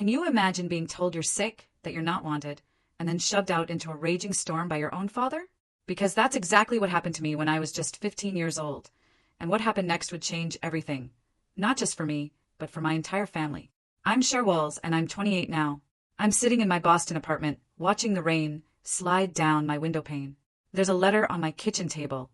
Can you imagine being told you're sick, that you're not wanted, and then shoved out into a raging storm by your own father? Because that's exactly what happened to me when I was just 15 years old. And what happened next would change everything. Not just for me, but for my entire family. I'm Cher Walls, and I'm 28 now. I'm sitting in my Boston apartment, watching the rain slide down my window pane. There's a letter on my kitchen table,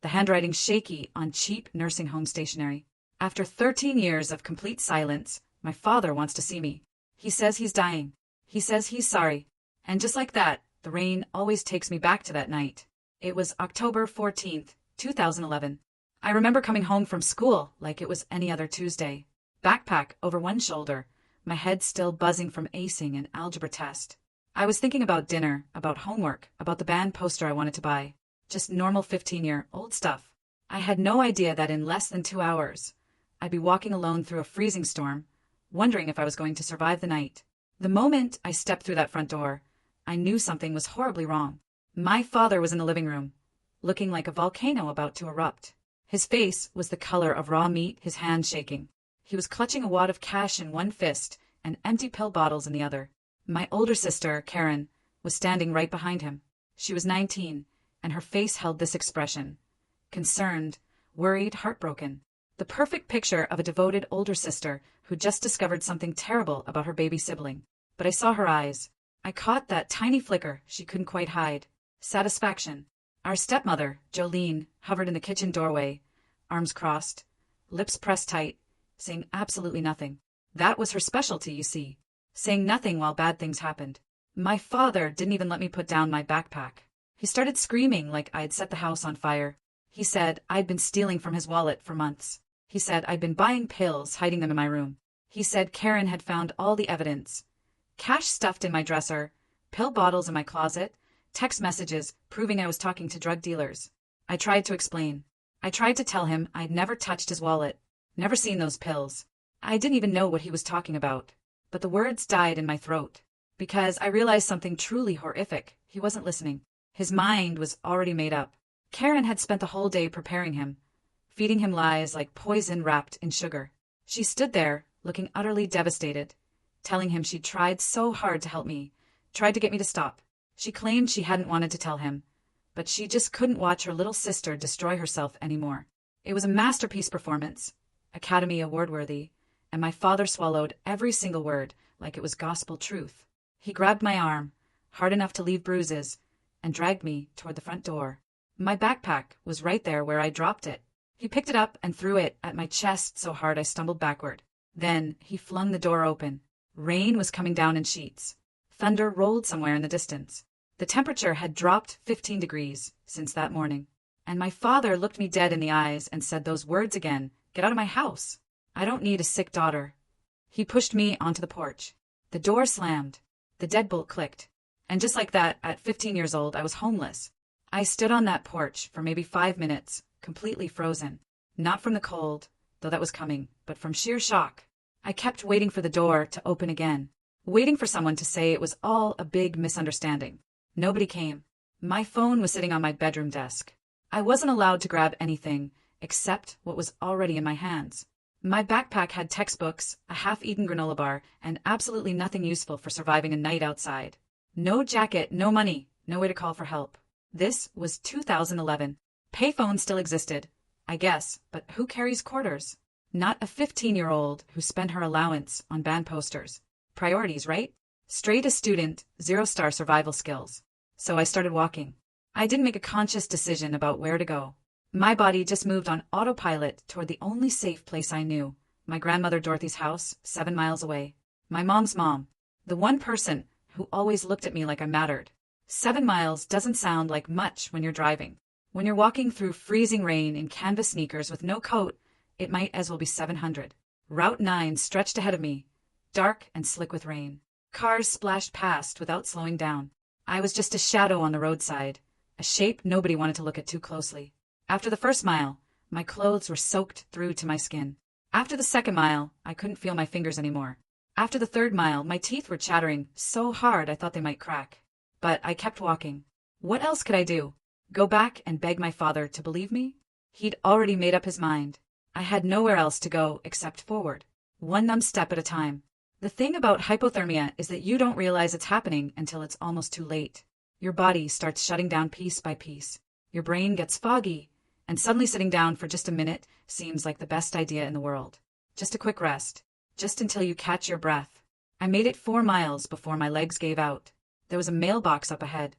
the handwriting shaky on cheap nursing home stationery. After 13 years of complete silence, my father wants to see me. He says he's dying. He says he's sorry. And just like that, the rain always takes me back to that night. It was October 14th, 2011. I remember coming home from school like it was any other Tuesday. Backpack over one shoulder, my head still buzzing from acing an algebra test. I was thinking about dinner, about homework, about the band poster I wanted to buy. Just normal 15-year-old stuff. I had no idea that in less than 2 hours, I'd be walking alone through a freezing storm, wondering if I was going to survive the night. The moment I stepped through that front door, I knew something was horribly wrong. My father was in the living room, looking like a volcano about to erupt. His face was the color of raw meat, his hands shaking. He was clutching a wad of cash in one fist and empty pill bottles in the other. My older sister, Karen, was standing right behind him. She was 19, and her face held this expression: concerned, worried, heartbroken. The perfect picture of a devoted older sister who just discovered something terrible about her baby sibling. But I saw her eyes. I caught that tiny flicker she couldn't quite hide. Satisfaction. Our stepmother, Jolene, hovered in the kitchen doorway, arms crossed, lips pressed tight, saying absolutely nothing. That was her specialty, you see. Saying nothing while bad things happened. My father didn't even let me put down my backpack. He started screaming like I'd set the house on fire. He said I'd been stealing from his wallet for months. He said I'd been buying pills, hiding them in my room. He said Karen had found all the evidence. Cash stuffed in my dresser, pill bottles in my closet, text messages proving I was talking to drug dealers. I tried to explain. I tried to tell him I'd never touched his wallet, never seen those pills. I didn't even know what he was talking about. But the words died in my throat. Because I realized something truly horrific. He wasn't listening. His mind was already made up. Karen had spent the whole day preparing him, feeding him lies like poison wrapped in sugar. She stood there, looking utterly devastated, telling him she'd tried so hard to help me, tried to get me to stop. She claimed she hadn't wanted to tell him, but she just couldn't watch her little sister destroy herself anymore. It was a masterpiece performance, Academy Award-worthy, and my father swallowed every single word like it was gospel truth. He grabbed my arm, hard enough to leave bruises, and dragged me toward the front door. My backpack was right there where I dropped it. He picked it up and threw it at my chest so hard I stumbled backward. Then he flung the door open. Rain was coming down in sheets. Thunder rolled somewhere in the distance. The temperature had dropped 15 degrees since that morning. And my father looked me dead in the eyes and said those words again: "Get out of my house. I don't need a sick daughter." He pushed me onto the porch. The door slammed. The deadbolt clicked. And just like that, at 15 years old, I was homeless. I stood on that porch for maybe 5 minutes, completely frozen. Not from the cold, though that was coming, but from sheer shock. I kept waiting for the door to open again, waiting for someone to say it was all a big misunderstanding. Nobody came. My phone was sitting on my bedroom desk. I wasn't allowed to grab anything except what was already in my hands. My backpack had textbooks, a half-eaten granola bar, and absolutely nothing useful for surviving a night outside. No jacket, no money, no way to call for help. This was 2011. Payphones still existed, I guess, but who carries quarters? Not a 15-year-old who spent her allowance on band posters. Priorities, right? Straight A student, 0-star survival skills. So I started walking. I didn't make a conscious decision about where to go. My body just moved on autopilot toward the only safe place I knew, my grandmother Dorothy's house, 7 miles away. My mom's mom, the one person who always looked at me like I mattered. 7 miles doesn't sound like much when you're driving. When you're walking through freezing rain in canvas sneakers with no coat, it might as well be 700. Route 9 stretched ahead of me, dark and slick with rain. Cars splashed past without slowing down. I was just a shadow on the roadside, a shape nobody wanted to look at too closely. After the first mile, my clothes were soaked through to my skin. After the second mile, I couldn't feel my fingers anymore. After the third mile, my teeth were chattering so hard I thought they might crack. But I kept walking. What else could I do? Go back and beg my father to believe me? He'd already made up his mind. I had nowhere else to go except forward, one numb step at a time. The thing about hypothermia is that you don't realize it's happening until it's almost too late. Your body starts shutting down piece by piece. Your brain gets foggy, and suddenly sitting down for just a minute seems like the best idea in the world. Just a quick rest. Just until you catch your breath. I made it 4 miles before my legs gave out. There was a mailbox up ahead.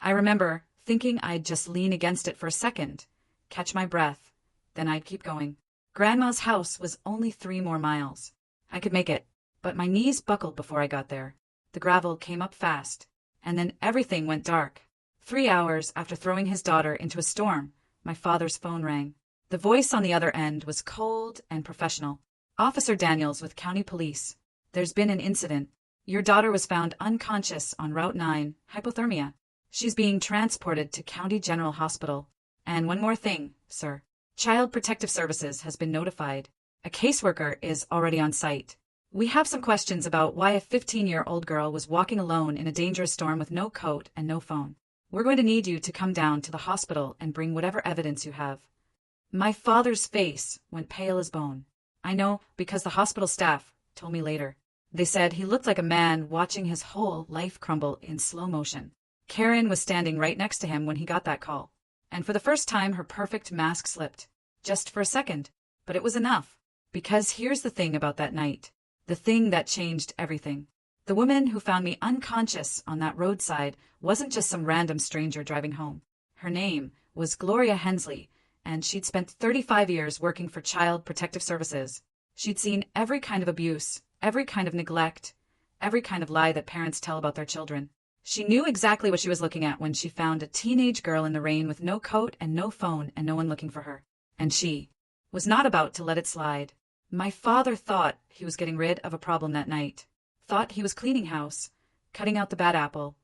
I remember thinking I'd just lean against it for a second, catch my breath, then I'd keep going. Grandma's house was only 3 more miles. I could make it, but my knees buckled before I got there. The gravel came up fast, and then everything went dark. 3 hours after throwing his daughter into a storm, my father's phone rang. The voice on the other end was cold and professional. Officer Daniels with County Police. There's been an incident. Your daughter was found unconscious on Route 9, hypothermia. She's being transported to County General Hospital. And one more thing, sir. Child Protective Services has been notified. A caseworker is already on site. We have some questions about why a 15-year-old girl was walking alone in a dangerous storm with no coat and no phone. We're going to need you to come down to the hospital and bring whatever evidence you have. My father's face went pale as bone. I know because the hospital staff told me later. They said he looked like a man watching his whole life crumble in slow motion. Karen was standing right next to him when he got that call. And for the first time her perfect mask slipped. Just for a second. But it was enough. Because here's the thing about that night. The thing that changed everything. The woman who found me unconscious on that roadside wasn't just some random stranger driving home. Her name was Gloria Hensley, and she'd spent 35 years working for Child Protective Services. She'd seen every kind of abuse, every kind of neglect, every kind of lie that parents tell about their children. She knew exactly what she was looking at when she found a teenage girl in the rain with no coat and no phone and no one looking for her. And she was not about to let it slide. My father thought he was getting rid of a problem that night. Thought he was cleaning house, cutting out the bad apple,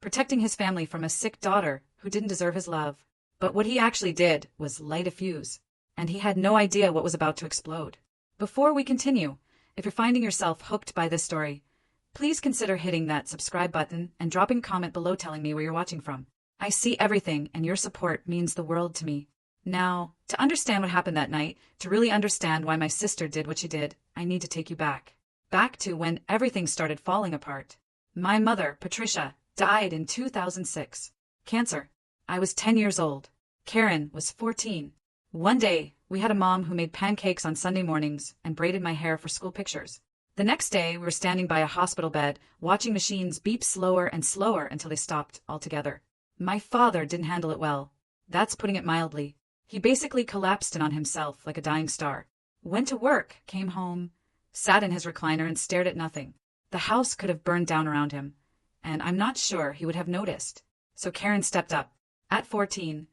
protecting his family from a sick daughter who didn't deserve his love. But what he actually did was light a fuse, and he had no idea what was about to explode. Before we continue, if you're finding yourself hooked by this story, please consider hitting that subscribe button and dropping a comment below telling me where you're watching from. I see everything, and your support means the world to me. Now, to understand what happened that night, to really understand why my sister did what she did, I need to take you back. Back to when everything started falling apart. My mother, Patricia, died in 2006. Cancer. I was 10 years old. Karen was 14. One day, we had a mom who made pancakes on Sunday mornings and braided my hair for school pictures. The next day, we were standing by a hospital bed, watching machines beep slower and slower until they stopped altogether. My father didn't handle it well. That's putting it mildly. He basically collapsed in on himself like a dying star. Went to work, came home, sat in his recliner and stared at nothing. The house could have burned down around him, and I'm not sure he would have noticed. So Karen stepped up. At 14,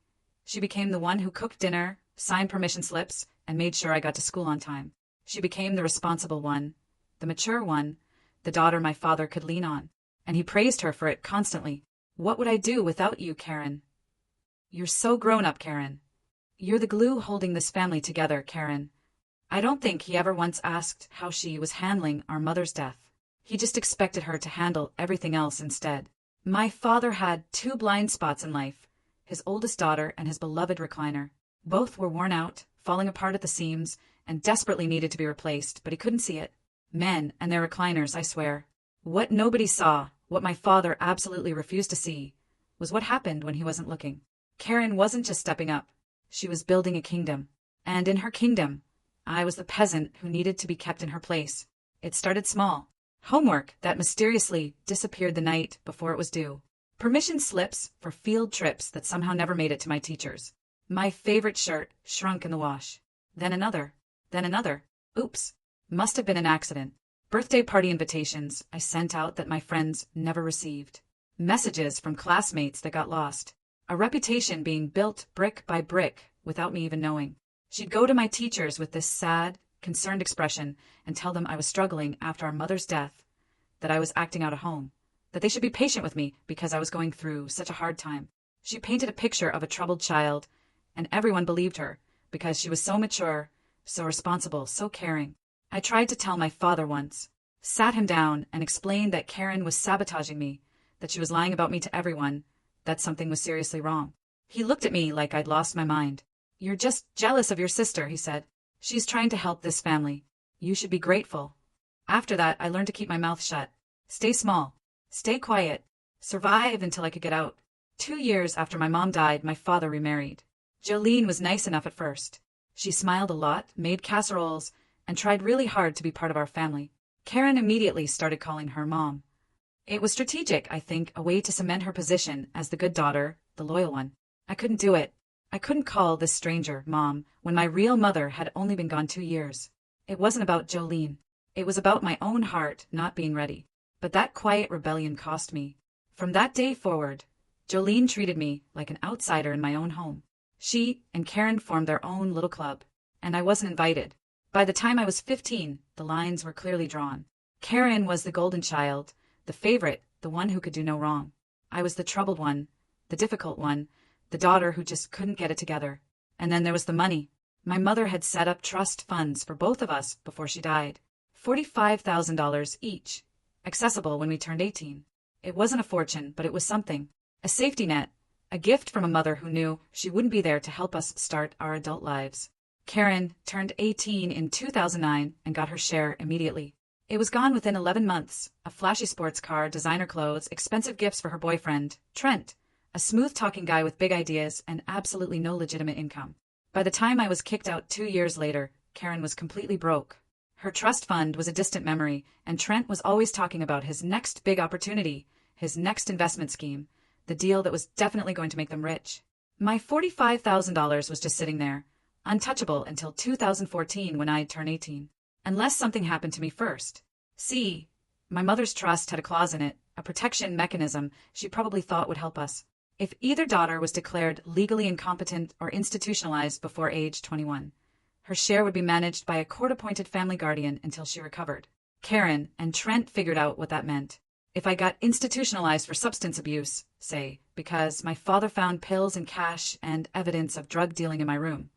she became the one who cooked dinner, signed permission slips, and made sure I got to school on time. She became the responsible one, the mature one, the daughter my father could lean on, and he praised her for it constantly. What would I do without you, Karen? You're so grown up, Karen. You're the glue holding this family together, Karen. I don't think he ever once asked how she was handling our mother's death. He just expected her to handle everything else instead. My father had 2 blind spots in life, his oldest daughter and his beloved recliner. Both were worn out, falling apart at the seams, and desperately needed to be replaced, but he couldn't see it. Men and their recliners, I swear. What nobody saw, what my father absolutely refused to see, was what happened when he wasn't looking. Karen wasn't just stepping up. She was building a kingdom. And in her kingdom, I was the peasant who needed to be kept in her place. It started small. Homework that mysteriously disappeared the night before it was due. Permission slips for field trips that somehow never made it to my teachers. My favorite shirt shrunk in the wash. Then another. Then another. Oops. Must have been an accident. Birthday party invitations I sent out that my friends never received. Messages from classmates that got lost. A reputation being built brick by brick without me even knowing. She'd go to my teachers with this sad, concerned expression and tell them I was struggling after our mother's death, that I was acting out of home, that they should be patient with me because I was going through such a hard time. She painted a picture of a troubled child, and everyone believed her because she was so mature, so responsible, so caring. I tried to tell my father once, sat him down and explained that Karen was sabotaging me, that she was lying about me to everyone, that something was seriously wrong. He looked at me like I'd lost my mind. You're just jealous of your sister, he said. She's trying to help this family. You should be grateful. After that, I learned to keep my mouth shut. Stay small. Stay quiet. Survive until I could get out. 2 years after my mom died, my father remarried. Jolene was nice enough at first. She smiled a lot, made casseroles, and tried really hard to be part of our family. Karen immediately started calling her mom. It was strategic, I think, a way to cement her position as the good daughter, the loyal one. I couldn't do it. I couldn't call this stranger Mom when my real mother had only been gone 2 years. It wasn't about Jolene. It was about my own heart not being ready. But that quiet rebellion cost me. From that day forward, Jolene treated me like an outsider in my own home. She and Karen formed their own little club, and I wasn't invited. By the time I was 15, the lines were clearly drawn. Karen was the golden child, the favorite, the one who could do no wrong. I was the troubled one, the difficult one, the daughter who just couldn't get it together. And then there was the money. My mother had set up trust funds for both of us before she died. $45,000 each, accessible when we turned 18. It wasn't a fortune, but it was something. A safety net, a gift from a mother who knew she wouldn't be there to help us start our adult lives. Karen turned 18 in 2009 and got her share immediately. It was gone within 11 months. A flashy sports car, designer clothes, expensive gifts for her boyfriend, Trent, a smooth-talking guy with big ideas and absolutely no legitimate income. By the time I was kicked out 2 years later, Karen was completely broke. Her trust fund was a distant memory, and Trent was always talking about his next big opportunity, his next investment scheme, the deal that was definitely going to make them rich. My $45,000 was just sitting there, untouchable until 2014 when I'd turned 18. Unless something happened to me first. See, my mother's trust had a clause in it, a protection mechanism she probably thought would help us. If either daughter was declared legally incompetent or institutionalized before age 21, her share would be managed by a court-appointed family guardian until she recovered. Karen and Trent figured out what that meant. If I got institutionalized for substance abuse, say, because my father found pills and cash and evidence of drug dealing in my room,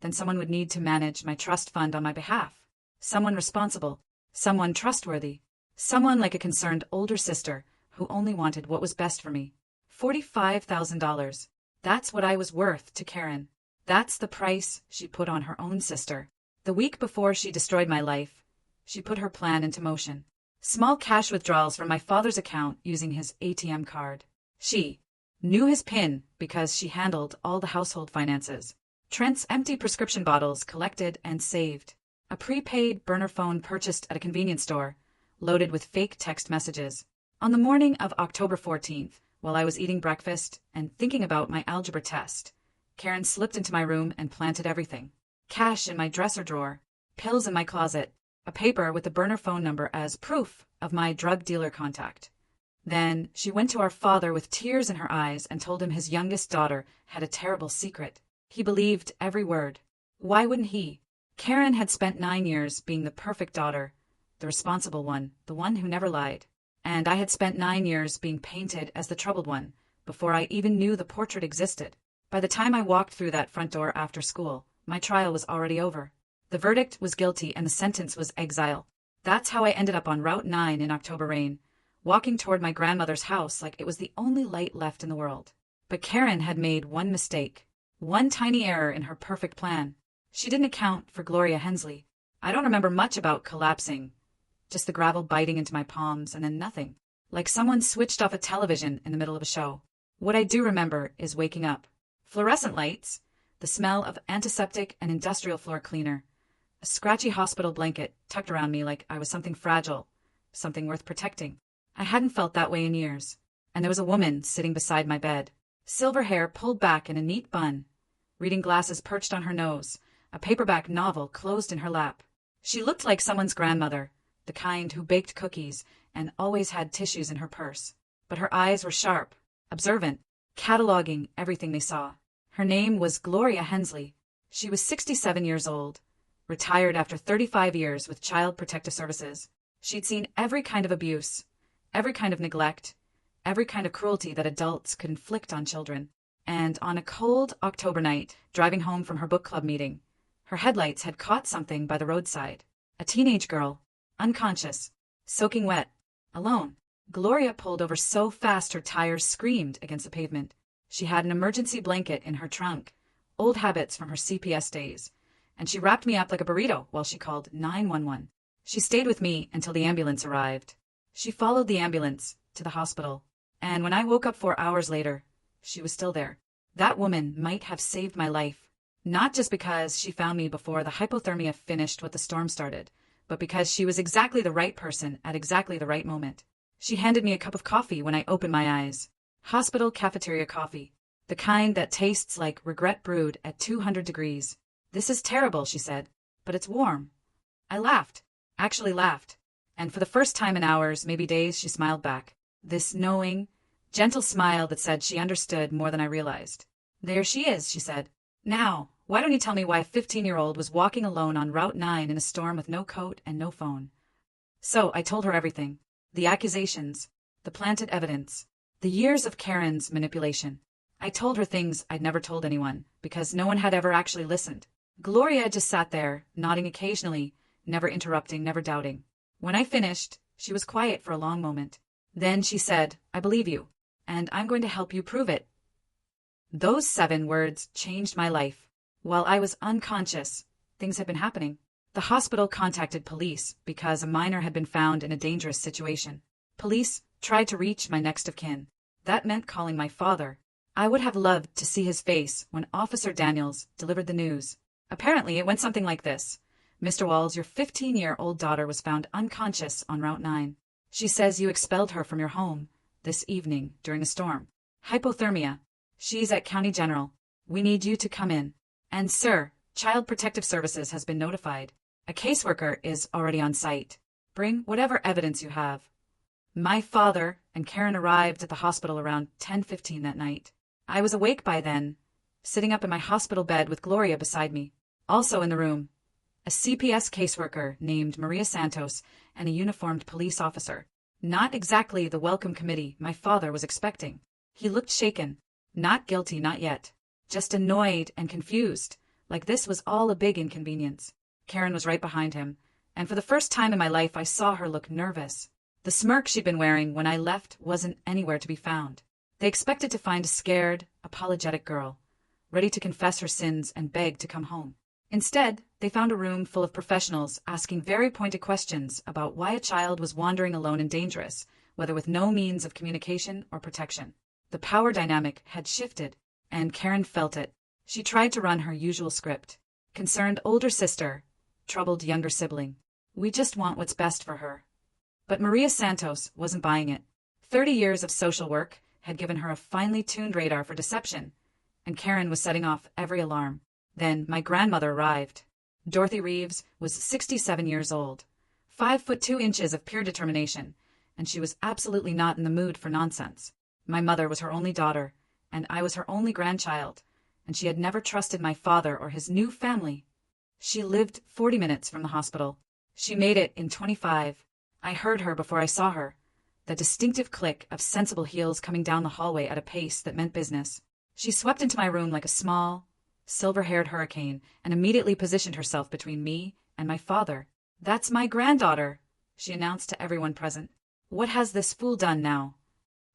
then someone would need to manage my trust fund on my behalf. Someone responsible, someone trustworthy, someone like a concerned older sister who only wanted what was best for me. $45,000. That's what I was worth to Karen. That's the price she put on her own sister. The week before she destroyed my life, she put her plan into motion. Small cash withdrawals from my father's account using his ATM card. She knew his PIN because she handled all the household finances. Trent's empty prescription bottles collected and saved. A prepaid burner phone purchased at a convenience store, loaded with fake text messages. On the morning of October 14th, while I was eating breakfast and thinking about my algebra test, Karen slipped into my room and planted everything. Cash in my dresser drawer, pills in my closet, a paper with the burner phone number as proof of my drug dealer contact. Then she went to our father with tears in her eyes and told him his youngest daughter had a terrible secret. He believed every word. Why wouldn't he? Karen had spent 9 years being the perfect daughter, the responsible one, the one who never lied. And I had spent 9 years being painted as the troubled one, before I even knew the portrait existed. By the time I walked through that front door after school, my trial was already over. The verdict was guilty and the sentence was exile. That's how I ended up on Route 9 in October rain, walking toward my grandmother's house like it was the only light left in the world. But Karen had made one mistake, one tiny error in her perfect plan. She didn't account for Gloria Hensley. I don't remember much about collapsing, just the gravel biting into my palms and then nothing, like someone switched off a television in the middle of a show. What I do remember is waking up. Fluorescent lights, the smell of antiseptic and industrial floor cleaner, a scratchy hospital blanket tucked around me like I was something fragile, something worth protecting. I hadn't felt that way in years. And there was a woman sitting beside my bed, silver hair pulled back in a neat bun, reading glasses perched on her nose, a paperback novel closed in her lap. She looked like someone's grandmother, the kind who baked cookies and always had tissues in her purse. But her eyes were sharp, observant, cataloging everything they saw. Her name was Gloria Hensley. She was 67 years old, retired after 35 years with Child Protective Services. She'd seen every kind of abuse, every kind of neglect, every kind of cruelty that adults could inflict on children. And on a cold October night, driving home from her book club meeting, her headlights had caught something by the roadside. A teenage girl, unconscious, soaking wet, alone. Gloria pulled over so fast her tires screamed against the pavement. She had an emergency blanket in her trunk, old habits from her CPS days, and she wrapped me up like a burrito while she called 911. She stayed with me until the ambulance arrived. She followed the ambulance to the hospital, and when I woke up 4 hours later, she was still there. That woman might have saved my life, not just because she found me before the hypothermia finished what the storm started, but because she was exactly the right person at exactly the right moment. She handed me a cup of coffee when I opened my eyes. Hospital cafeteria coffee. The kind that tastes like regret brewed at 200 degrees. "This is terrible," she said, "but it's warm." I laughed. Actually laughed. And for the first time in hours, maybe days, she smiled back. This knowing, gentle smile that said she understood more than I realized. "There she is," she said. "Now, why don't you tell me why a 15-year-old was walking alone on Route 9 in a storm with no coat and no phone?" So I told her everything. The accusations, the planted evidence, the years of Karen's manipulation. I told her things I'd never told anyone, because no one had ever actually listened. Gloria just sat there, nodding occasionally, never interrupting, never doubting. When I finished, she was quiet for a long moment. Then she said, "I believe you, and I'm going to help you prove it." Those 7 words changed my life. While I was unconscious, things had been happening. The hospital contacted police because a minor had been found in a dangerous situation. Police tried to reach my next of kin. That meant calling my father. I would have loved to see his face when Officer Daniels delivered the news. Apparently, it went something like this. "Mr. Walls, your 15-year-old daughter was found unconscious on Route 9. She says you expelled her from your home this evening during a storm. Hypothermia. She's at County General. We need you to come in. And sir, Child Protective Services has been notified. A caseworker is already on site. Bring whatever evidence you have." My father and Karen arrived at the hospital around 10:15 that night. I was awake by then, sitting up in my hospital bed with Gloria beside me. Also in the room, a CPS caseworker named Maria Santos and a uniformed police officer. Not exactly the welcome committee my father was expecting. He looked shaken. Not guilty, not yet. Just annoyed and confused, like this was all a big inconvenience. Karen was right behind him, and for the first time in my life I saw her look nervous. The smirk she'd been wearing when I left wasn't anywhere to be found. They expected to find a scared, apologetic girl, ready to confess her sins and beg to come home. Instead, they found a room full of professionals asking very pointed questions about why a child was wandering alone and dangerous, whether with no means of communication or protection. The power dynamic had shifted, and Karen felt it. She tried to run her usual script. Concerned older sister, troubled younger sibling. We just want what's best for her. But Maria Santos wasn't buying it. 30 years of social work had given her a finely tuned radar for deception, and Karen was setting off every alarm. Then my grandmother arrived. Dorothy Reeves was 67 years old, 5'2" of pure determination, and she was absolutely not in the mood for nonsense. My mother was her only daughter, and I was her only grandchild, and she had never trusted my father or his new family. She lived 40 minutes from the hospital. She made it in 25. I heard her before I saw her. The distinctive click of sensible heels coming down the hallway at a pace that meant business. She swept into my room like a small, silver-haired hurricane and immediately positioned herself between me and my father. "That's my granddaughter," she announced to everyone present. "What has this fool done now?"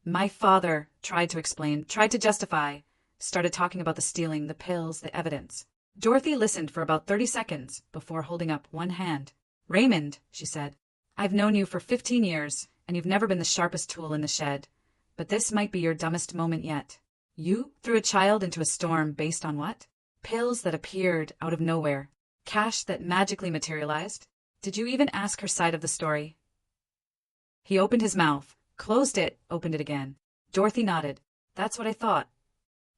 My father tried to explain, tried to justify, started talking about the stealing, the pills, the evidence. Dorothy listened for about 30 seconds before holding up one hand. "Raymond," she said, "I've known you for 15 years, and you've never been the sharpest tool in the shed. But this might be your dumbest moment yet. You threw a child into a storm based on what? Pills that appeared out of nowhere. Cash that magically materialized. Did you even ask her side of the story?" He opened his mouth, closed it, opened it again. Dorothy nodded. "That's what I thought.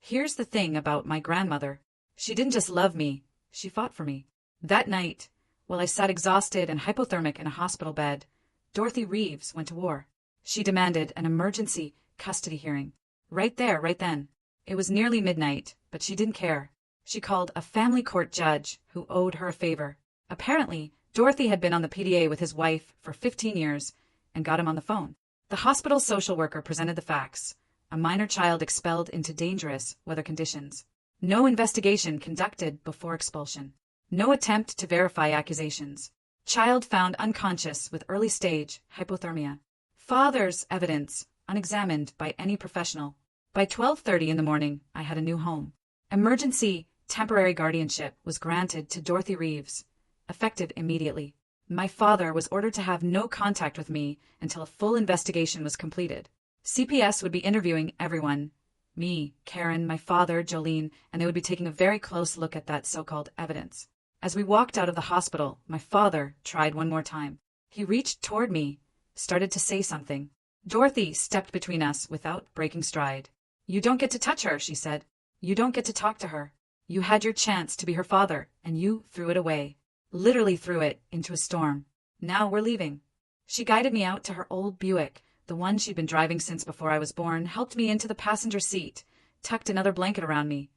Here's the thing about my grandmother. She didn't just love me, she fought for me. That night, while I sat exhausted and hypothermic in a hospital bed, Dorothy Reeves went to war. She demanded an emergency custody hearing. Right there, right then. It was nearly midnight, but she didn't care. She called a family court judge who owed her a favor. Apparently, Dorothy had been on the PDA with his wife for 15 years and got him on the phone. The hospital social worker presented the facts. A minor child expelled into dangerous weather conditions. No investigation conducted before expulsion. No attempt to verify accusations. Child found unconscious with early-stage hypothermia. Father's evidence unexamined by any professional. By 12:30 in the morning, I had a new home. Emergency temporary guardianship was granted to Dorothy Reeves, effective immediately. My father was ordered to have no contact with me until a full investigation was completed. CPS would be interviewing everyone. Me, Karen, my father, Jolene, and they would be taking a very close look at that so-called evidence. As we walked out of the hospital, my father tried one more time. He reached toward me, started to say something. Dorothy stepped between us without breaking stride. "You don't get to touch her," she said. "You don't get to talk to her. You had your chance to be her father, and you threw it away. Literally threw it into a storm. Now we're leaving." She guided me out to her old Buick, the one she'd been driving since before I was born, helped me into the passenger seat, tucked another blanket around me,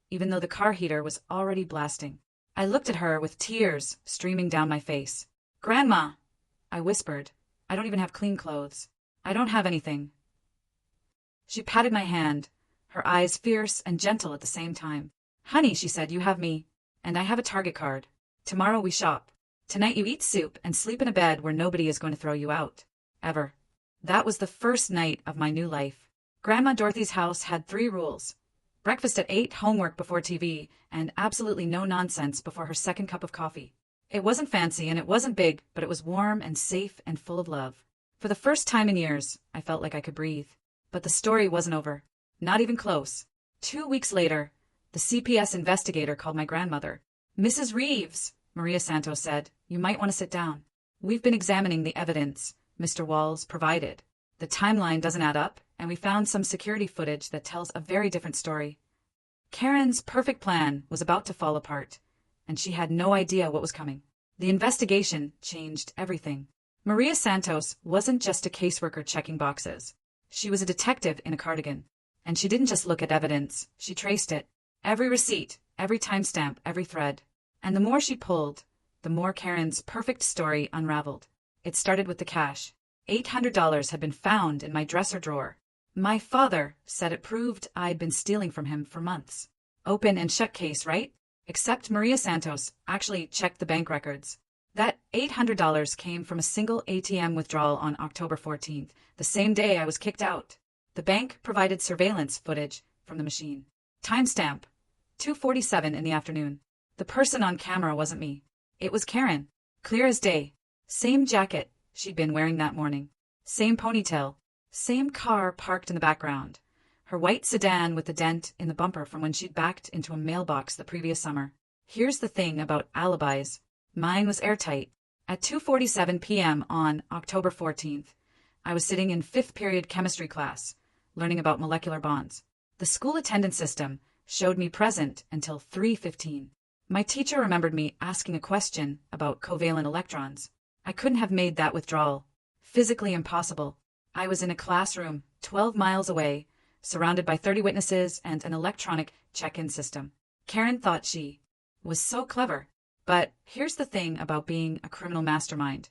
even though the car heater was already blasting. I looked at her with tears streaming down my face. "Grandma," I whispered. "I don't even have clean clothes. I don't have anything." She patted my hand, her eyes fierce and gentle at the same time. "Honey," she said, "you have me, and I have a Target card. Tomorrow we shop. Tonight you eat soup and sleep in a bed where nobody is going to throw you out. Ever." That was the first night of my new life. Grandma Dorothy's house had 3 rules. Breakfast at 8, homework before TV, and absolutely no nonsense before her second cup of coffee. It wasn't fancy and it wasn't big, but it was warm and safe and full of love. For the first time in years, I felt like I could breathe. But the story wasn't over. Not even close. 2 weeks later, the CPS investigator called my grandmother. "Mrs. Reeves," Maria Santos said, "you might want to sit down. We've been examining the evidence Mr. Walls provided. The timeline doesn't add up, and we found some security footage that tells a very different story." Karen's perfect plan was about to fall apart, and she had no idea what was coming. The investigation changed everything. Maria Santos wasn't just a caseworker checking boxes. She was a detective in a cardigan. And she didn't just look at evidence, she traced it. Every receipt, every timestamp, every thread. And the more she pulled, the more Karen's perfect story unraveled. It started with the cash. $800 had been found in my dresser drawer. My father said it proved I'd been stealing from him for months. Open and shut case, right? Except Maria Santos actually checked the bank records. That $800 came from a single ATM withdrawal on October 14th, the same day I was kicked out. The bank provided surveillance footage from the machine. Timestamp: 2:47 in the afternoon. The person on camera wasn't me. It was Karen. Clear as day. Same jacket she'd been wearing that morning. Same ponytail. Same car parked in the background. Her white sedan with the dent in the bumper from when she'd backed into a mailbox the previous summer. Here's the thing about alibis. Mine was airtight. At 2:47 p.m. on October 14th, I was sitting in 5th period chemistry class, learning about molecular bonds. The school attendance system showed me present until 3:15. My teacher remembered me asking a question about covalent electrons. I couldn't have made that withdrawal. Physically impossible. I was in a classroom 12 miles away, surrounded by 30 witnesses and an electronic check-in system. Karen thought she was so clever. But here's the thing about being a criminal mastermind.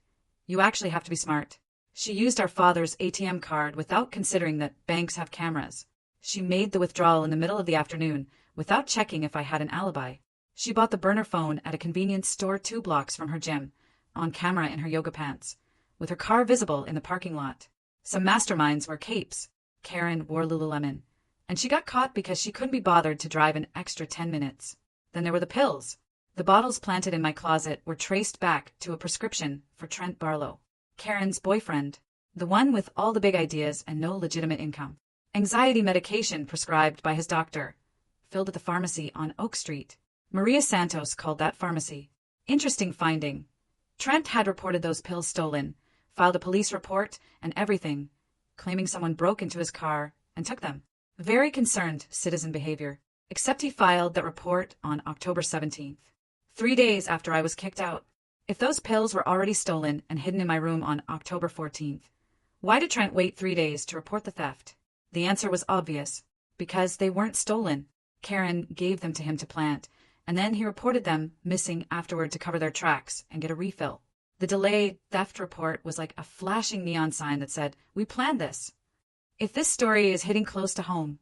You actually have to be smart. She used our father's ATM card without considering that banks have cameras. She made the withdrawal in the middle of the afternoon without checking if I had an alibi. She bought the burner phone at a convenience store 2 blocks from her gym, on camera in her yoga pants, with her car visible in the parking lot. Some masterminds wear capes. Karen wore Lululemon. And she got caught because she couldn't be bothered to drive an extra 10 minutes. Then there were the pills. The bottles planted in my closet were traced back to a prescription for Trent Barlow, Karen's boyfriend, the one with all the big ideas and no legitimate income. Anxiety medication prescribed by his doctor, filled at the pharmacy on Oak Street. Maria Santos called that pharmacy. Interesting finding. Trent had reported those pills stolen, filed a police report and everything, claiming someone broke into his car and took them. Very concerned citizen behavior. Except he filed that report on October 17th. 3 days after I was kicked out. If those pills were already stolen and hidden in my room on October 14th, why did Trent wait 3 days to report the theft? The answer was obvious. Because they weren't stolen. Karen gave them to him to plant, and then he reported them missing afterward to cover their tracks and get a refill. The delayed theft report was like a flashing neon sign that said, "We planned this." If this story is hitting close to home,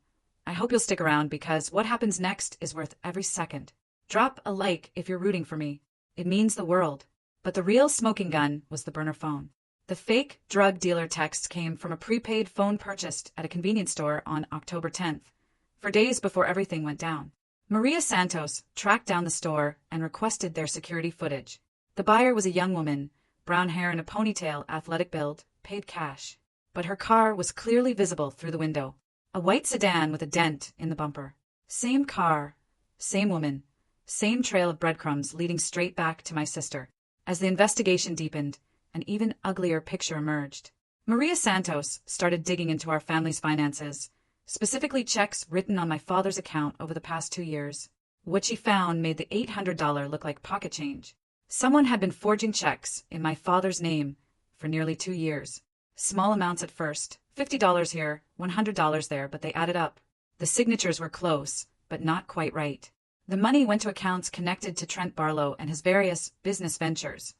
I hope you'll stick around because what happens next is worth every second. Drop a like if you're rooting for me. It means the world. But the real smoking gun was the burner phone. The fake drug dealer texts came from a prepaid phone purchased at a convenience store on October 10th, for days before everything went down. Maria Santos tracked down the store and requested their security footage. The buyer was a young woman brown hair in a ponytail, athletic build, paid cash. But her car was clearly visible through the window. A white sedan with a dent in the bumper. Same car, same woman, same trail of breadcrumbs leading straight back to my sister. As the investigation deepened, an even uglier picture emerged. Maria Santos started digging into our family's finances, specifically checks written on my father's account over the past 2 years. What she found made the $800 look like pocket change. Someone had been forging checks in my father's name for nearly 2 years. Small amounts at first, $50 here, $100 there, but they added up. The signatures were close, but not quite right. The money went to accounts connected to Trent Barlow and his various business ventures.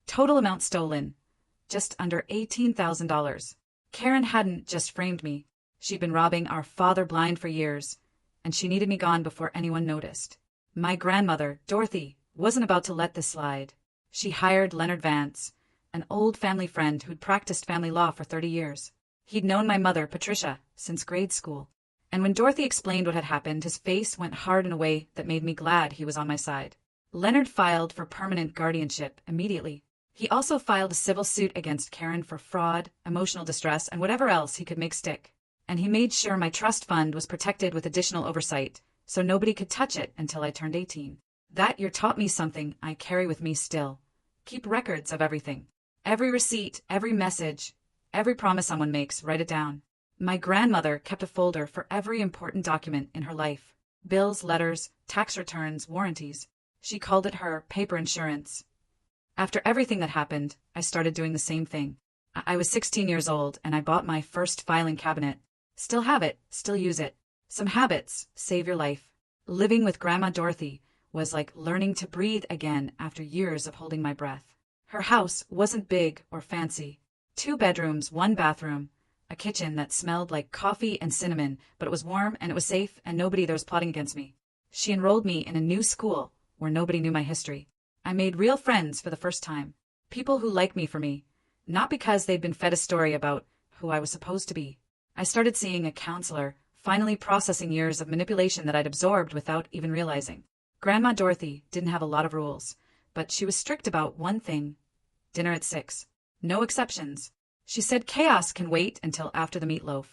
Total amount stolen, just under $18,000. Karen hadn't just framed me. She'd been robbing our father blind for years, and she needed me gone before anyone noticed. My grandmother, Dorothy, wasn't about to let this slide. She hired Leonard Vance, an old family friend who'd practiced family law for 30 years. He'd known my mother, Patricia, since grade school. And when Dorothy explained what had happened, his face went hard in a way that made me glad he was on my side. Leonard filed for permanent guardianship immediately. He also filed a civil suit against Karen for fraud, emotional distress, and whatever else he could make stick. And he made sure my trust fund was protected with additional oversight, so nobody could touch it until I turned 18. That year taught me something I carry with me still. Keep records of everything. Every receipt, every message, every promise someone makes, write it down. My grandmother kept a folder for every important document in her life. Bills, letters, tax returns, warranties. She called it her paper insurance. After everything that happened, I started doing the same thing. I was 16 years old and I bought my first filing cabinet. Still have it, still use it. Some habits save your life. Living with Grandma Dorothy was like learning to breathe again after years of holding my breath. Her house wasn't big or fancy. 2 bedrooms, 1 bathroom, a kitchen that smelled like coffee and cinnamon, but it was warm and it was safe and nobody there was plotting against me. She enrolled me in a new school where nobody knew my history. I made real friends for the first time. People who liked me for me, not because they'd been fed a story about who I was supposed to be. I started seeing a counselor, finally processing years of manipulation that I'd absorbed without even realizing. Grandma Dorothy didn't have a lot of rules, but she was strict about one thing: dinner at 6. No exceptions. She said chaos can wait until after the meatloaf.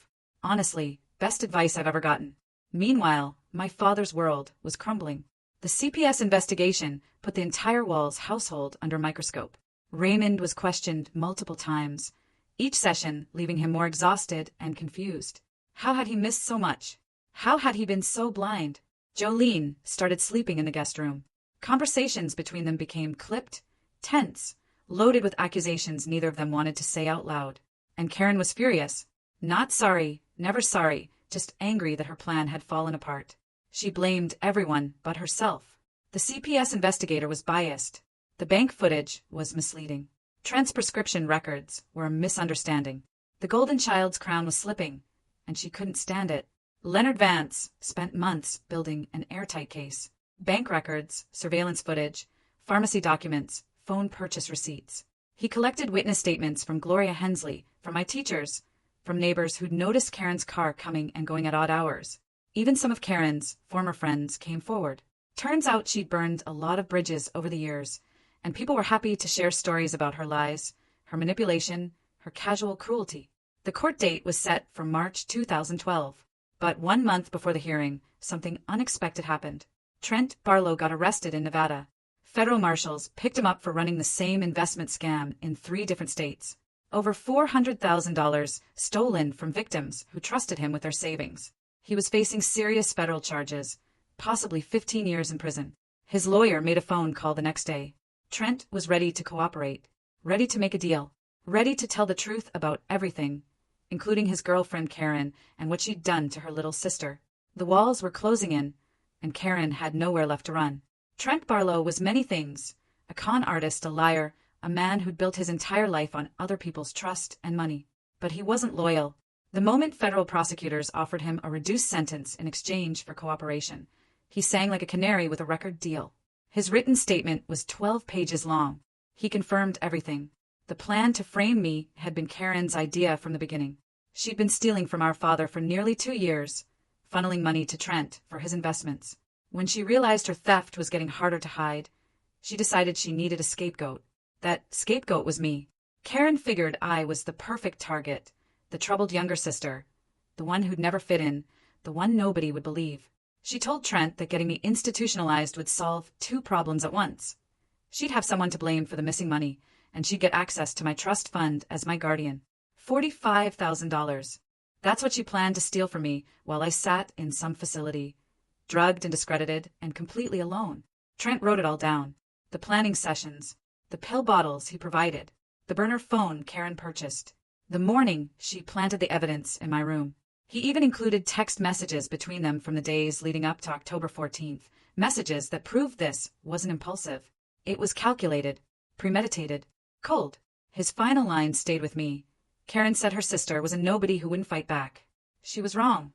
Honestly, best advice I've ever gotten. Meanwhile, my father's world was crumbling. The CPS investigation put the entire Walls household under a microscope. Raymond was questioned multiple times, each session leaving him more exhausted and confused. How had he missed so much? How had he been so blind? Jolene started sleeping in the guest room. Conversations between them became clipped, tense, loaded with accusations neither of them wanted to say out loud. And Karen was furious. Not sorry, never sorry, just angry that her plan had fallen apart. She blamed everyone but herself. The CPS investigator was biased. The bank footage was misleading. Trent's prescription records were a misunderstanding. The golden child's crown was slipping, and she couldn't stand it. Leonard Vance spent months building an airtight case. Bank records, surveillance footage, pharmacy documents, phone purchase receipts. He collected witness statements from Gloria Hensley, from my teachers, from neighbors who'd noticed Karen's car coming and going at odd hours. Even some of Karen's former friends came forward. Turns out she'd burned a lot of bridges over the years, and people were happy to share stories about her lies, her manipulation, her casual cruelty. The court date was set for March 2012. But 1 month before the hearing, something unexpected happened. Trent Barlow got arrested in Nevada. Federal marshals picked him up for running the same investment scam in 3 different states. Over $400,000 stolen from victims who trusted him with their savings. He was facing serious federal charges, possibly 15 years in prison. His lawyer made a phone call the next day. Trent was ready to cooperate, ready to make a deal, ready to tell the truth about everything, including his girlfriend Karen and what she'd done to her little sister. The walls were closing in, and Karen had nowhere left to run. Trent Barlow was many things: a con artist, a liar, a man who'd built his entire life on other people's trust and money. But he wasn't loyal. The moment federal prosecutors offered him a reduced sentence in exchange for cooperation, he sang like a canary with a record deal. His written statement was 12 pages long. He confirmed everything. The plan to frame me had been Karen's idea from the beginning. She'd been stealing from our father for nearly 2 years, funneling money to Trent for his investments. When she realized her theft was getting harder to hide, she decided she needed a scapegoat. That scapegoat was me. Karen figured I was the perfect target, the troubled younger sister, the one who'd never fit in, the one nobody would believe. She told Trent that getting me institutionalized would solve two problems at once. She'd have someone to blame for the missing money, and she'd get access to my trust fund as my guardian. $45,000. That's what she planned to steal from me while I sat in some facility, drugged and discredited, and completely alone. Trent wrote it all down. The planning sessions, the pill bottles he provided, the burner phone Karen purchased. The morning she planted the evidence in my room. He even included text messages between them from the days leading up to October 14th, messages that proved this wasn't impulsive. It was calculated, premeditated, cold. His final line stayed with me. Karen said her sister was a nobody who wouldn't fight back. She was wrong.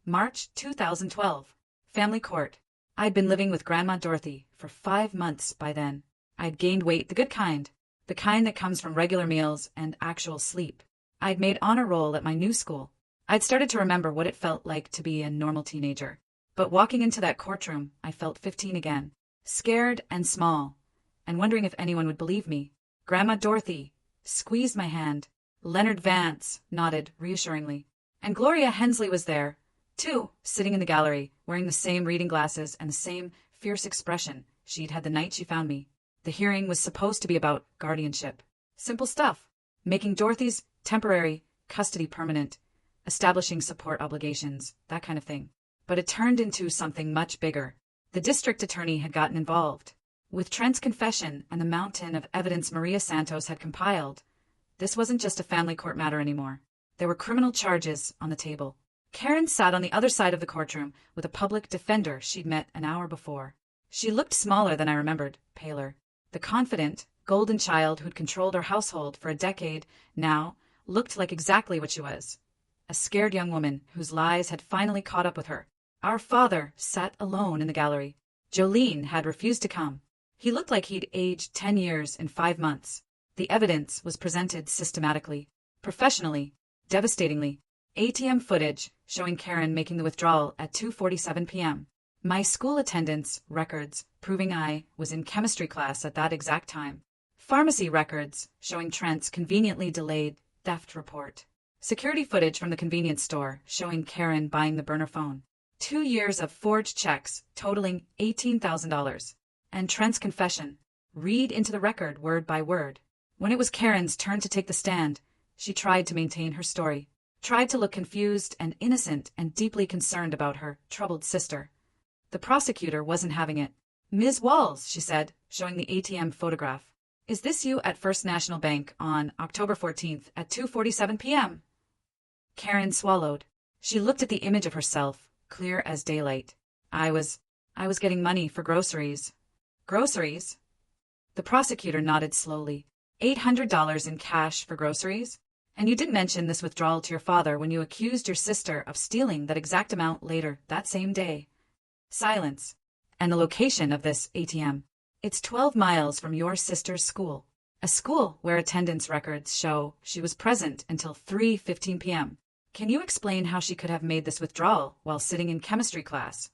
March 2012. Family court. I'd been living with Grandma Dorothy for 5 months by then. I'd gained weight, the good kind. The kind that comes from regular meals and actual sleep. I'd made honor roll at my new school. I'd started to remember what it felt like to be a normal teenager. But walking into that courtroom, I felt 15 again. Scared and small, and wondering if anyone would believe me. Grandma Dorothy squeezed my hand. Leonard Vance nodded reassuringly. And Gloria Hensley was there, too, sitting in the gallery, wearing the same reading glasses and the same fierce expression she'd had the night she found me. The hearing was supposed to be about guardianship. Simple stuff. Making Dorothy's temporary custody permanent, establishing support obligations, that kind of thing. But it turned into something much bigger. The district attorney had gotten involved. With Trent's confession and the mountain of evidence Maria Santos had compiled, this wasn't just a family court matter anymore. There were criminal charges on the table. Karen sat on the other side of the courtroom with a public defender she'd met an hour before. She looked smaller than I remembered, paler. The confident, golden child who'd controlled our household for a decade now looked like exactly what she was. A scared young woman whose lies had finally caught up with her. Our father sat alone in the gallery. Jolene had refused to come. He looked like he'd aged 10 years in 5 months. The evidence was presented systematically, professionally, devastatingly. ATM footage showing Karen making the withdrawal at 2:47 p.m. My school attendance records proving I was in chemistry class at that exact time. Pharmacy records showing Trent's conveniently delayed theft report. Security footage from the convenience store showing Karen buying the burner phone. 2 years of forged checks totaling $18,000. And Trent's confession. Read into the record word by word. When it was Karen's turn to take the stand, she tried to maintain her story. Tried to look confused and innocent and deeply concerned about her troubled sister. The prosecutor wasn't having it. "Ms. Walls," she said, showing the ATM photograph. "Is this you at First National Bank on October 14th at 2:47 p.m.? Karen swallowed. She looked at the image of herself, clear as daylight. I was getting money for groceries." "Groceries?" The prosecutor nodded slowly. $800 in cash for groceries? And you didn't mention this withdrawal to your father when you accused your sister of stealing that exact amount later that same day. Silence. And the location of this ATM. It's 12 miles from your sister's school. A school where attendance records show she was present until 3:15 p.m. Can you explain how she could have made this withdrawal while sitting in chemistry class?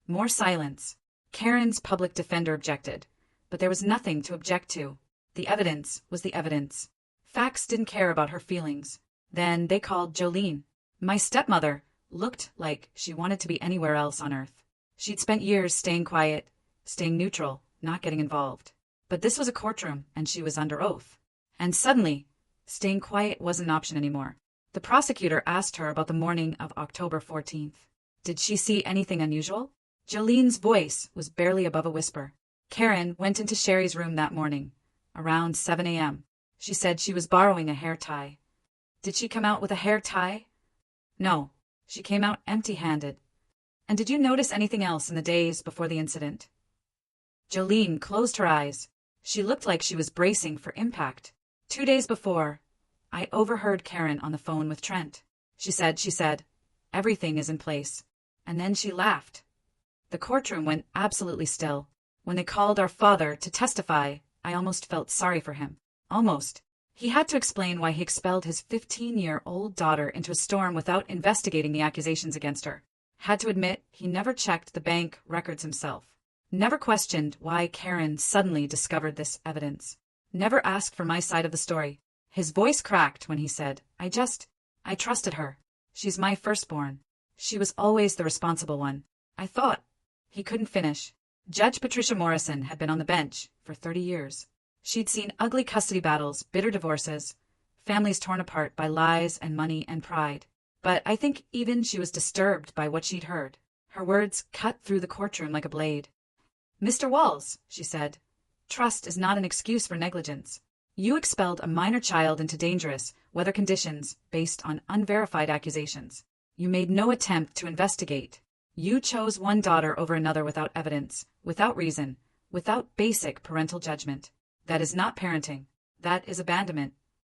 More silence. Karen's public defender objected, but there was nothing to object to. The evidence was the evidence. Facts didn't care about her feelings. Then they called Jolene. My stepmother looked like she wanted to be anywhere else on earth. She'd spent years staying quiet, staying neutral, not getting involved. But this was a courtroom, and she was under oath. And suddenly, staying quiet wasn't an option anymore. The prosecutor asked her about the morning of October 14th. Did she see anything unusual? Jolene's voice was barely above a whisper. Karen went into Sherry's room that morning, around 7 a.m. She said she was borrowing a hair tie. Did she come out with a hair tie? No, she came out empty-handed. And did you notice anything else in the days before the incident? Jolene closed her eyes. She looked like she was bracing for impact. 2 days before, I overheard Karen on the phone with Trent. She said, everything is in place. And then she laughed. The courtroom went absolutely still. When they called our father to testify, I almost felt sorry for him. Almost. He had to explain why he expelled his 15-year-old daughter into a storm without investigating the accusations against her. Had to admit he never checked the bank records himself. Never questioned why Karen suddenly discovered this evidence. never asked for my side of the story. His voice cracked when he said, I trusted her. She's my firstborn. She was always the responsible one. I thought. He couldn't finish. Judge Patricia Morrison had been on the bench for 30 years. She'd seen ugly custody battles, bitter divorces, families torn apart by lies and money and pride. But I think even she was disturbed by what she'd heard. Her words cut through the courtroom like a blade. Mr. Walls, she said, trust is not an excuse for negligence. You expelled a minor child into dangerous weather conditions based on unverified accusations. You made no attempt to investigate. You chose one daughter over another without evidence, without reason, without basic parental judgment. That is not parenting. That is abandonment.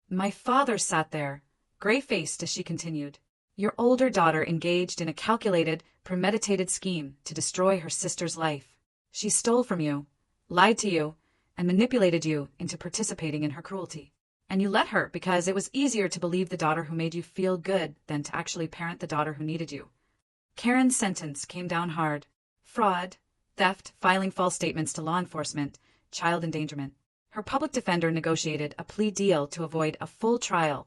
My father sat there, gray-faced as she continued. Your older daughter engaged in a calculated, premeditated scheme to destroy her sister's life. She stole from you, lied to you, and manipulated you into participating in her cruelty. And you let her because it was easier to believe the daughter who made you feel good than to actually parent the daughter who needed you. Karen's sentence came down hard. Fraud, theft, filing false statements to law enforcement, child endangerment. Her public defender negotiated a plea deal to avoid a full trial.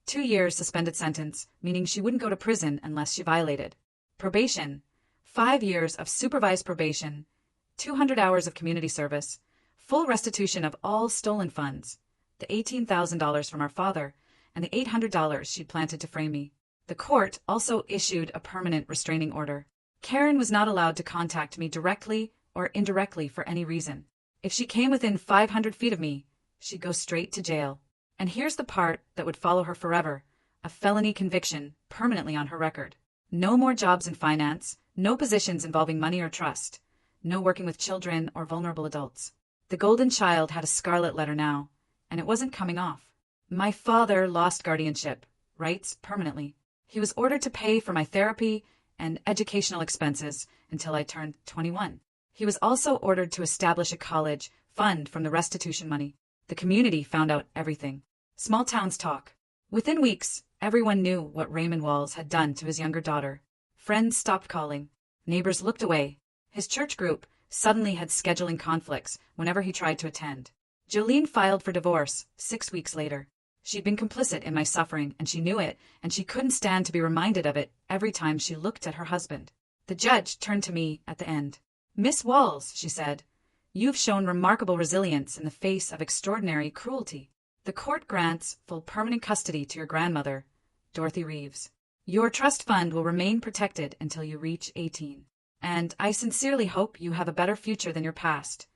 2 years suspended sentence, meaning she wouldn't go to prison unless she violated. Probation, 5 years of supervised probation, 200 hours of community service, full restitution of all stolen funds, the $18,000 from our father, and the $800 she'd planted to frame me. The court also issued a permanent restraining order. Karen was not allowed to contact me directly or indirectly for any reason. If she came within 500 feet of me, she'd go straight to jail. And here's the part that would follow her forever, a felony conviction permanently on her record. No more jobs in finance, no positions involving money or trust, no working with children or vulnerable adults. The golden child had a scarlet letter now, and it wasn't coming off. My father lost guardianship, rights permanently. He was ordered to pay for my therapy and educational expenses until I turned 21. He was also ordered to establish a college fund from the restitution money. The community found out everything. Small towns talk. Within weeks, everyone knew what Raymond Walls had done to his younger daughter. Friends stopped calling. Neighbors looked away. His church group suddenly had scheduling conflicts whenever he tried to attend. Jolene filed for divorce 6 weeks later. She'd been complicit in my suffering, and she knew it, and she couldn't stand to be reminded of it every time she looked at her husband. The judge turned to me at the end. Miss Walls, she said, you've shown remarkable resilience in the face of extraordinary cruelty. The court grants full permanent custody to your grandmother, Dorothy Reeves. Your trust fund will remain protected until you reach 18. And I sincerely hope you have a better future than your past.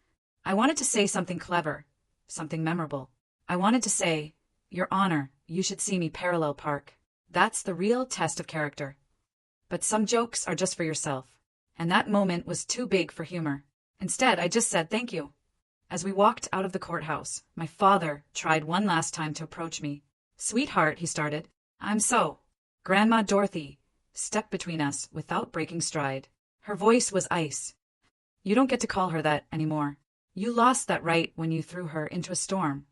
I wanted to say something clever, something memorable. I wanted to say, Your Honor, you should see me parallel park. That's the real test of character. But some jokes are just for yourself. And that moment was too big for humor. Instead, I just said thank you. As we walked out of the courthouse, my father tried one last time to approach me. Sweetheart, he started. Grandma Dorothy stepped between us without breaking stride. Her voice was ice. You don't get to call her that anymore. You lost that right when you threw her into a storm.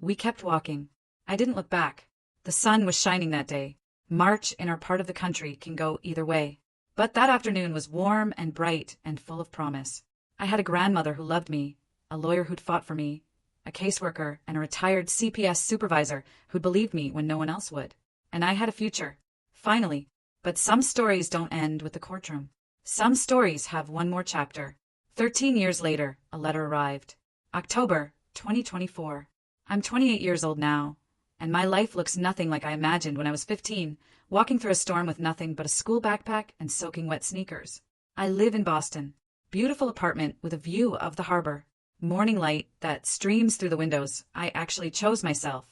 We kept walking. I didn't look back. The sun was shining that day. March in our part of the country can go either way. But that afternoon was warm and bright and full of promise. I had a grandmother who loved me, a lawyer who'd fought for me, a caseworker, and a retired CPS supervisor who'd believed me when no one else would. And I had a future. Finally. But some stories don't end with the courtroom. Some stories have one more chapter. 13 years later, a letter arrived. October 2024. I'm 28 years old now, and my life looks nothing like I imagined when I was 15, walking through a storm with nothing but a school backpack and soaking wet sneakers. I live in Boston. Beautiful apartment with a view of the harbor. Morning light that streams through the windows. I actually chose myself.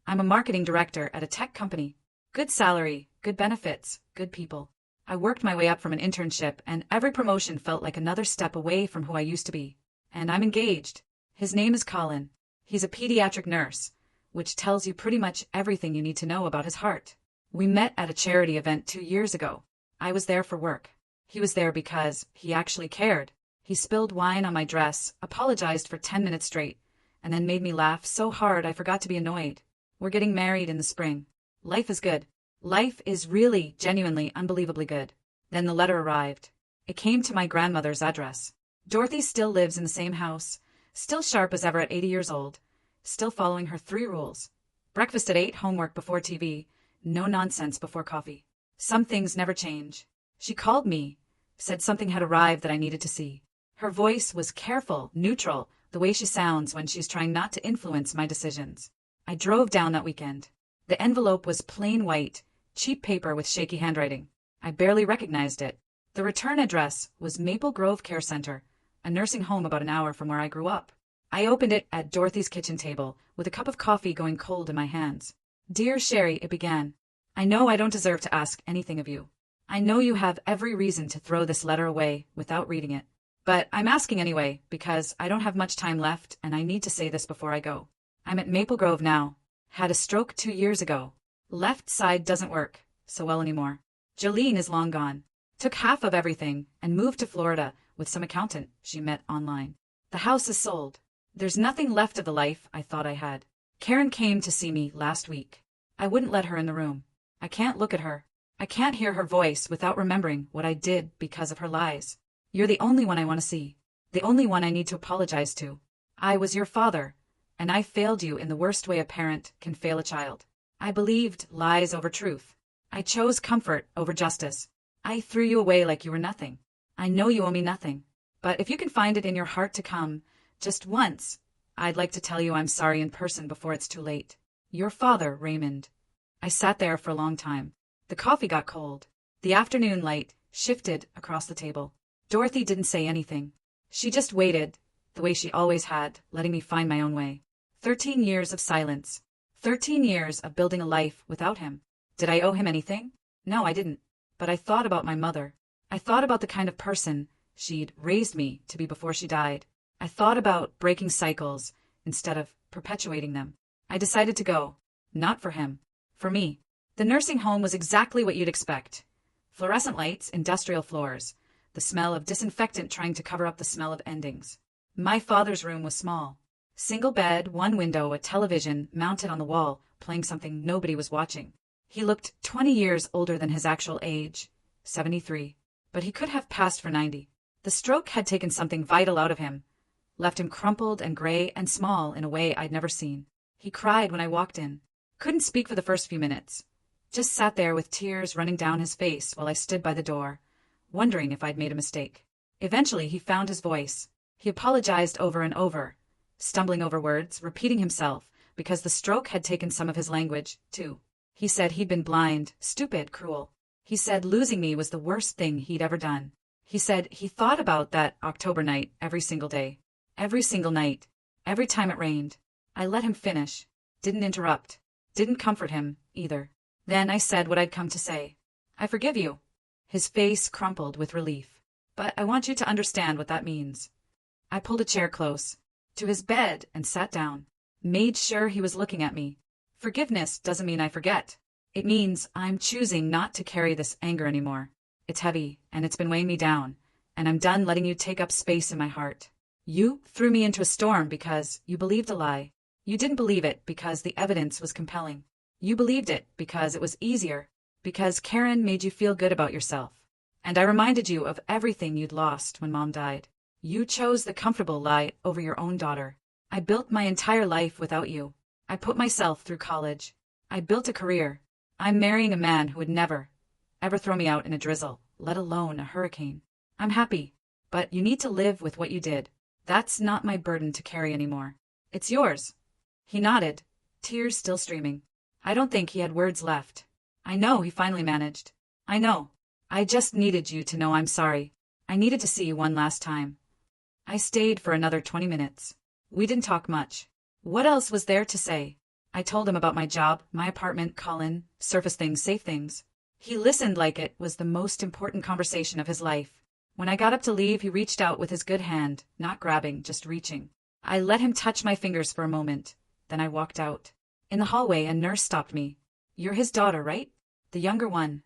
I'm a marketing director at a tech company. Good salary, good benefits, good people. I worked my way up from an internship, and every promotion felt like another step away from who I used to be. And I'm engaged. His name is Colin. He's a pediatric nurse, which tells you pretty much everything you need to know about his heart. We met at a charity event 2 years ago. I was there for work. He was there because he actually cared. He spilled wine on my dress, apologized for 10 minutes straight, and then made me laugh so hard I forgot to be annoyed. We're getting married in the spring. Life is good. Life is really, genuinely, unbelievably good. Then the letter arrived. It came to my grandmother's address. Dorothy still lives in the same house, still sharp as ever at 80 years old, still following her 3 rules. Breakfast at 8, homework before TV, no nonsense before coffee. Some things never change. She called me, said something had arrived that I needed to see. Her voice was careful, neutral, the way she sounds when she's trying not to influence my decisions. I drove down that weekend. The envelope was plain white, cheap paper with shaky handwriting. I barely recognized it. The return address was Maple Grove Care Center, a nursing home about an hour from where I grew up. I opened it at Dorothy's kitchen table, with a cup of coffee going cold in my hands. "Dear Sherry," it began, "I know I don't deserve to ask anything of you. I know you have every reason to throw this letter away without reading it. But I'm asking anyway, because I don't have much time left and I need to say this before I go. I'm at Maple Grove now. Had a stroke 2 years ago. Left side doesn't work so well anymore. Jolene is long gone. Took half of everything and moved to Florida with some accountant she met online. The house is sold. There's nothing left of the life I thought I had. Karen came to see me last week. I wouldn't let her in the room. I can't look at her. I can't hear her voice without remembering what I did because of her lies. You're the only one I want to see. The only one I need to apologize to. I was your father, and I failed you in the worst way a parent can fail a child. I believed lies over truth. I chose comfort over justice. I threw you away like you were nothing. I know you owe me nothing. But if you can find it in your heart to come, just once, I'd like to tell you I'm sorry in person before it's too late. Your father, Raymond." I sat there for a long time. The coffee got cold. The afternoon light shifted across the table. Dorothy didn't say anything. She just waited, the way she always had, letting me find my own way. 13 years of silence. 13 years of building a life without him. Did I owe him anything? No, I didn't. But I thought about my mother. I thought about the kind of person she'd raised me to be before she died. I thought about breaking cycles instead of perpetuating them. I decided to go. Not for him. For me. The nursing home was exactly what you'd expect. Fluorescent lights, industrial floors. The smell of disinfectant trying to cover up the smell of endings. My father's room was small. Single bed, one window, a television mounted on the wall, playing something nobody was watching. He looked 20 years older than his actual age, 73. But he could have passed for 90. The stroke had taken something vital out of him, left him crumpled and gray and small in a way I'd never seen. He cried when I walked in. Couldn't speak for the first few minutes. Just sat there with tears running down his face while I stood by the door, wondering if I'd made a mistake. Eventually he found his voice. He apologized over and over, stumbling over words, repeating himself, because the stroke had taken some of his language, too. He said he'd been blind, stupid, cruel. He said losing me was the worst thing he'd ever done. He said he thought about that October night every single day. Every single night. Every time it rained. I let him finish. Didn't interrupt. Didn't comfort him, either. Then I said what I'd come to say. "I forgive you." His face crumpled with relief. "But I want you to understand what that means." I pulled a chair close to his bed and sat down. Made sure he was looking at me. Forgiveness doesn't mean I forget. It means I'm choosing not to carry this anger anymore. It's heavy, and it's been weighing me down, and I'm done letting you take up space in my heart. You threw me into a storm because you believed a lie. You didn't believe it because the evidence was compelling. You believed it because it was easier, because Karen made you feel good about yourself. And I reminded you of everything you'd lost when Mom died. You chose the comfortable lie over your own daughter. I built my entire life without you. I put myself through college. I built a career. I'm marrying a man who would never, ever throw me out in a drizzle, let alone a hurricane. I'm happy, but you need to live with what you did. That's not my burden to carry anymore. It's yours. He nodded, tears still streaming. I don't think he had words left. I know, he finally managed. I know. I just needed you to know I'm sorry. I needed to see you one last time. I stayed for another 20 minutes. We didn't talk much. What else was there to say? I told him about my job, my apartment, Colin, surface things, safe things. He listened like it was the most important conversation of his life. When I got up to leave, he reached out with his good hand, not grabbing, just reaching. I let him touch my fingers for a moment. Then I walked out. In the hallway, a nurse stopped me. "You're his daughter, right? The younger one."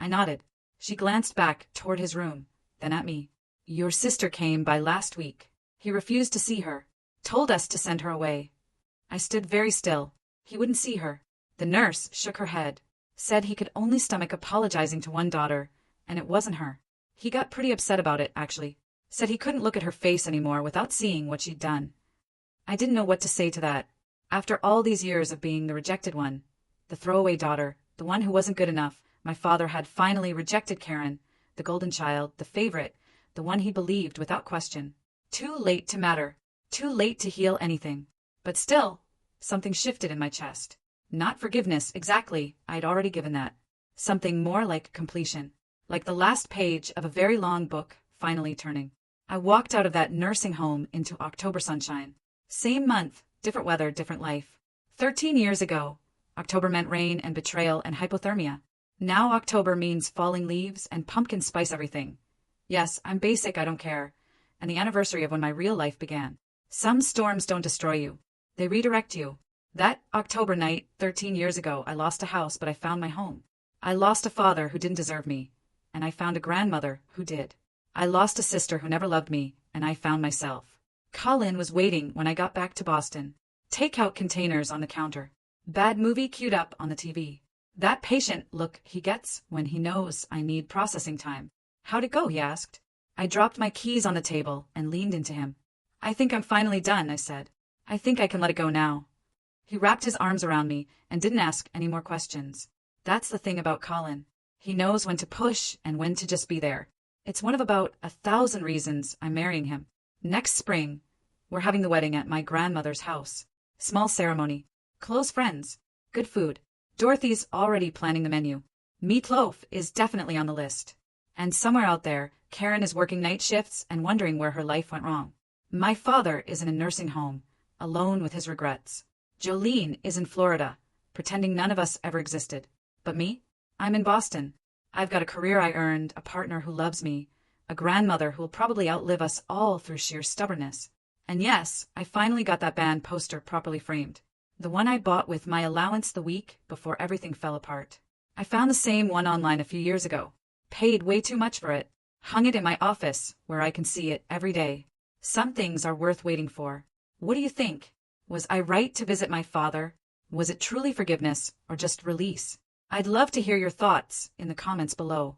I nodded. She glanced back toward his room, then at me. "Your sister came by last week. He refused to see her. Told us to send her away." I stood very still. He wouldn't see her. The nurse shook her head. Said he could only stomach apologizing to one daughter, and it wasn't her. He got pretty upset about it, actually. Said he couldn't look at her face anymore without seeing what she'd done. I didn't know what to say to that. After all these years of being the rejected one, the throwaway daughter, the one who wasn't good enough, my father had finally rejected Karen, the golden child, the favorite, the one he believed without question. Too late to matter. Too late to heal anything. But still, something shifted in my chest. Not forgiveness, exactly, I'd already given that. Something more like completion. Like the last page of a very long book, finally turning. I walked out of that nursing home into October sunshine. Same month, different weather, different life. 13 years ago, October meant rain and betrayal and hypothermia. Now October means falling leaves and pumpkin spice everything. Yes, I'm basic, I don't care. And the anniversary of when my real life began. Some storms don't destroy you. They redirect you. That October night, 13 years ago, I lost a house, but I found my home. I lost a father who didn't deserve me, and I found a grandmother who did. I lost a sister who never loved me, and I found myself. Colin was waiting when I got back to Boston. Takeout containers on the counter. Bad movie queued up on the TV. That patient look he gets when he knows I need processing time. How'd it go, he asked. I dropped my keys on the table and leaned into him. I think I'm finally done, I said. I think I can let it go now. He wrapped his arms around me and didn't ask any more questions. That's the thing about Colin. He knows when to push and when to just be there. It's one of about 1,000 reasons I'm marrying him. Next spring, we're having the wedding at my grandmother's house. Small ceremony. Close friends. Good food. Dorothy's already planning the menu. Meatloaf is definitely on the list. And somewhere out there, Karen is working night shifts and wondering where her life went wrong. My father is in a nursing home, alone with his regrets. Jolene is in Florida, pretending none of us ever existed. But me? I'm in Boston. I've got a career I earned, a partner who loves me, a grandmother who'll probably outlive us all through sheer stubbornness. And yes, I finally got that band poster properly framed. The one I bought with my allowance the week before everything fell apart. I found the same one online a few years ago. Paid way too much for it. Hung it in my office, where I can see it every day. Some things are worth waiting for. What do you think? Was I right to visit my father? Was it truly forgiveness, or just release? I'd love to hear your thoughts in the comments below.